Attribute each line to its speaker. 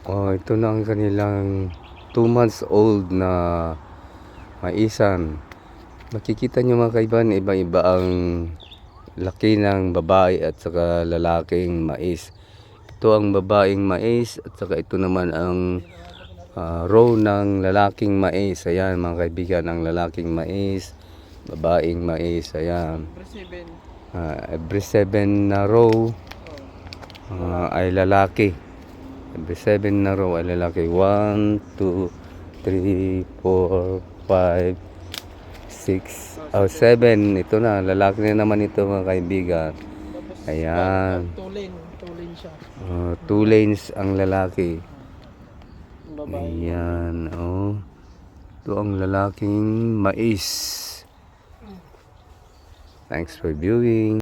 Speaker 1: Oh, ito na ang kanilang 2 months old na maisan. Makikita nyo mga kaiban, iba-iba ang laki ng babae at saka lalaking mais. Ito ang babaeng mais at saka ito naman ang row ng lalaking mais. Ayan mga kaibigan, ang lalaking mais, babaeng mais. Ayan. Every 7 na row ay lalaki. Every 7 na row ay lalaki. 1, 2, 3, 4, 5, 6, 7. Ito na, lalaki na naman ito mga kaibigan. Ayan.
Speaker 2: 2 lane siya.
Speaker 1: 2 lanes ang lalaki. Ayan, oh. Ito ang lalaking mais. Thanks for viewing.